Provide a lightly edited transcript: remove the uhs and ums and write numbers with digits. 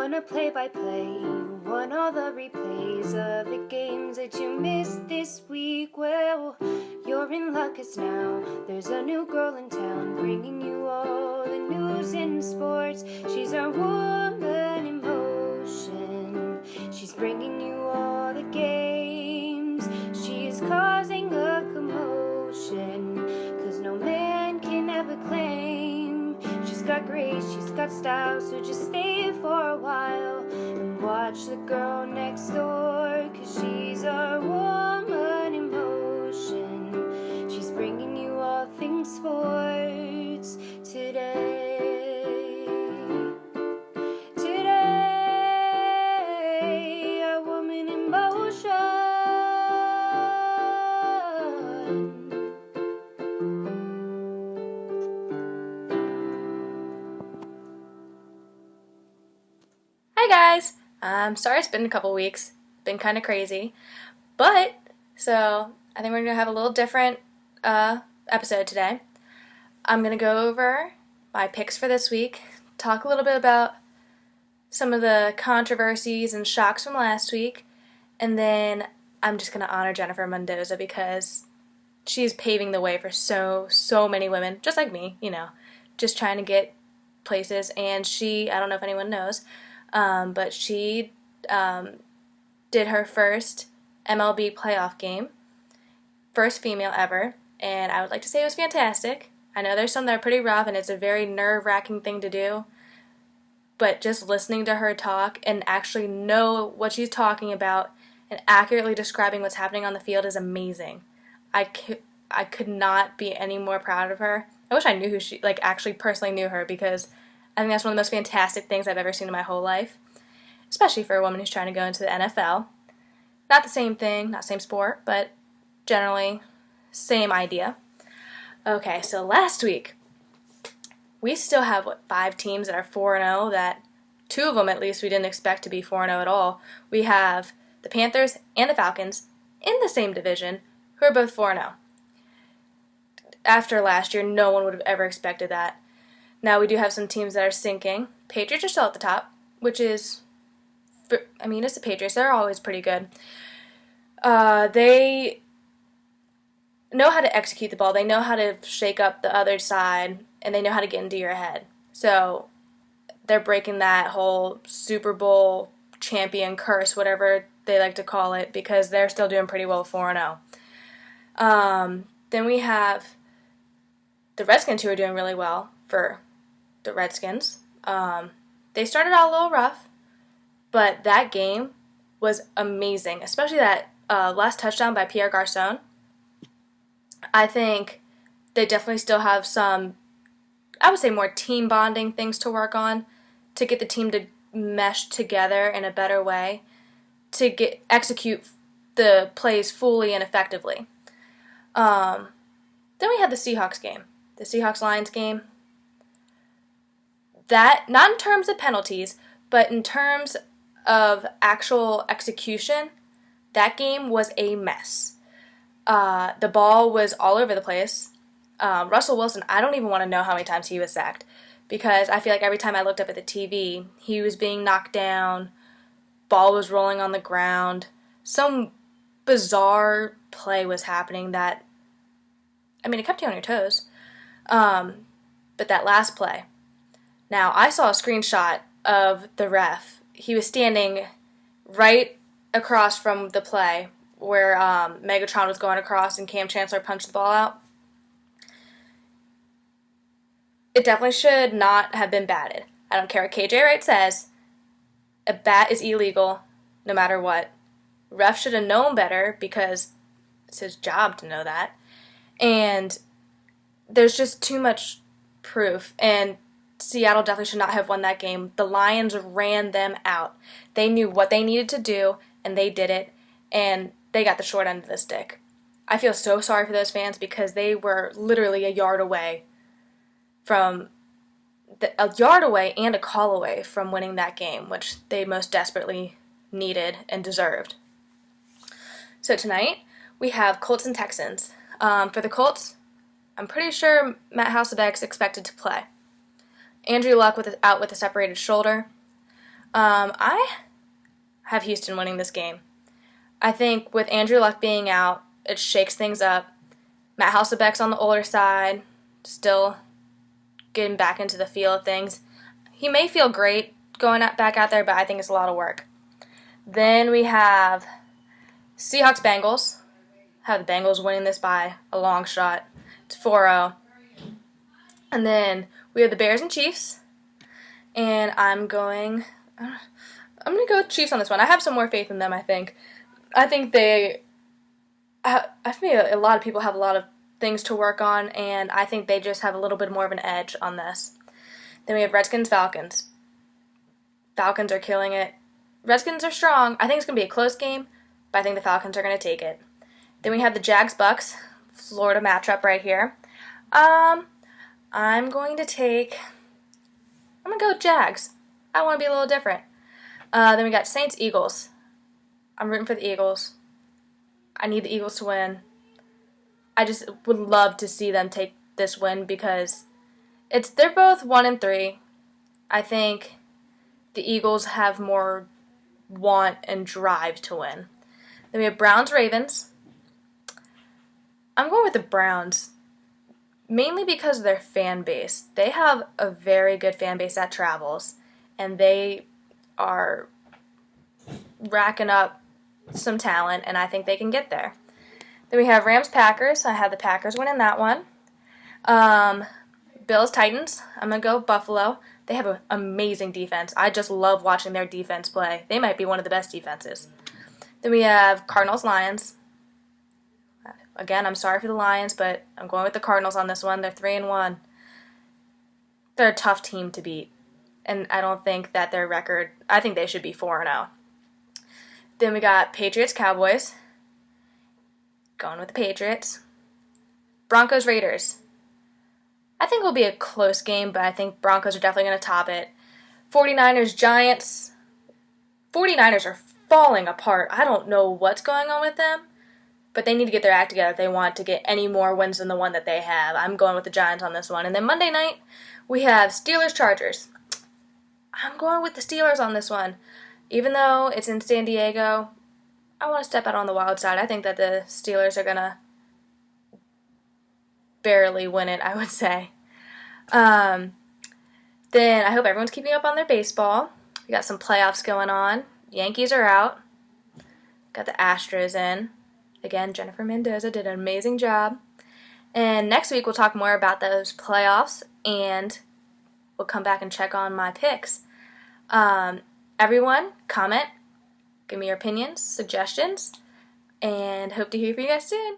want a play-by-play. You want all the replays of the games that you missed this week. Well, you're in luck 'cause now there's a new girl in town bringing you all the news in sports. She's our woman in motion. She's bringing you all the games. She's causing a commotion 'cause no man can ever claim. She's got grace, she's got style, so just stay for a while and watch the girl next door, 'cause she's our woman in motion. She's bringing you all things sports today. Today, a woman in motion. Hi guys! I'm sorry it's been a couple weeks. Been kind of crazy. But, so, I think we're going to have a little different episode today. I'm going to go over my picks for this week, talk a little bit about some of the controversies and shocks from last week, and then I'm just going to honor Jennifer Mendoza because she's paving the way for so many women, just like me, just trying to get places, and she, I don't know if anyone knows, but she did her first MLB playoff game, first female ever, and I would like to say it was fantastic. I know there's some that are pretty rough, and it's a very nerve-wracking thing to do, but just listening to her talk and actually know what she's talking about and accurately describing what's happening on the field is amazing. I could not be any more proud of her. I wish I knew who she, actually personally knew her, because I think that's one of the most fantastic things I've ever seen in my whole life, especially for a woman who's trying to go into the NFL. Not the same thing, not same sport, but generally same idea. Okay, so last week, we still have, 5 teams that are 4-0, that 2 of them at least we didn't expect to be 4-0 at all. We have the Panthers and the Falcons in the same division, who are both 4-0. After last year, no one would have ever expected that. Now we do have some teams that are sinking. Patriots are still at the top, which is, it's the Patriots. They're always pretty good. They know how to execute the ball. They know how to shake up the other side, and they know how to get into your head. So they're breaking that whole Super Bowl champion curse, whatever they like to call it, because they're still doing pretty well 4-0. Then we have the Redskins, who are doing really well for the Redskins. They started out a little rough, but that game was amazing, especially that last touchdown by Pierre Garçon. I think they definitely still have some, I would say, more team bonding things to work on to get the team to mesh together in a better way, to execute the plays fully and effectively. Then we had the Seahawks game, the Seahawks-Lions game. That, not in terms of penalties, but in terms of actual execution, that game was a mess. The ball was all over the place. Russell Wilson, I don't even want to know how many times he was sacked, because I feel like every time I looked up at the TV, he was being knocked down, ball was rolling on the ground, some bizarre play was happening that, it kept you on your toes. But that last play, now, I saw a screenshot of the ref. He was standing right across from the play where Megatron was going across and Cam Chancellor punched the ball out. It definitely should not have been batted. I don't care what KJ Wright says. A bat is illegal no matter what. Ref should have known better, because it's his job to know that. And there's just too much proof, and Seattle definitely should not have won that game. The Lions ran them out. They knew what they needed to do, and they did it, and they got the short end of the stick. I feel so sorry for those fans, because they were literally a yard away and a call away from winning that game, which they most desperately needed and deserved. So tonight, we have Colts and Texans. For the Colts, I'm pretty sure Matt Hasselbeck's expected to play. Andrew Luck out with a separated shoulder. I have Houston winning this game. I think with Andrew Luck being out, it shakes things up. Matt Hasselbeck's on the older side, still getting back into the feel of things. He may feel great going back out there, but I think it's a lot of work. Then we have Seahawks-Bengals. Have the Bengals winning this by a long shot. It's 4-0. And then we have the Bears and Chiefs. And I'm going to go with Chiefs on this one. I have some more faith in them, I think. I think a lot of people have a lot of things to work on, and I think they just have a little bit more of an edge on this. Then we have Redskins-Falcons. Falcons are killing it. Redskins are strong. I think it's going to be a close game, but I think the Falcons are going to take it. Then we have the Jags-Bucks, Florida matchup right here. I'm going to go with Jags. I want to be a little different. Then we got Saints-Eagles. I'm rooting for the Eagles. I need the Eagles to win. I just would love to see them take this win because they're both 1-3. I think the Eagles have more want and drive to win. Then we have Browns-Ravens. I'm going with the Browns, mainly because of their fan base. They have a very good fan base that travels, and they are racking up some talent, and I think they can get there. Then we have Rams-Packers. I have the Packers winning that one. Bills-Titans. I'm going to go Buffalo. They have an amazing defense. I just love watching their defense play. They might be one of the best defenses. Then we have Cardinals-Lions. Again, I'm sorry for the Lions, but I'm going with the Cardinals on this one. They're 3-1. They're a tough team to beat, and I don't think that their record, I think they should be 4-0. Then we got Patriots-Cowboys. Going with the Patriots. Broncos-Raiders. I think it will be a close game, but I think Broncos are definitely going to top it. 49ers-Giants. 49ers are falling apart. I don't know what's going on with them, but they need to get their act together if they want to get any more wins than the one that they have. I'm going with the Giants on this one. And then Monday night, we have Steelers-Chargers. I'm going with the Steelers on this one. Even though it's in San Diego, I want to step out on the wild side. I think that the Steelers are going to barely win it, I would say. Then I hope everyone's keeping up on their baseball. We got some playoffs going on. Yankees are out. Got the Astros in. Again, Jennifer Mendoza did an amazing job. And next week we'll talk more about those playoffs, and we'll come back and check on my picks. Everyone, comment, give me your opinions, suggestions, and hope to hear from you guys soon.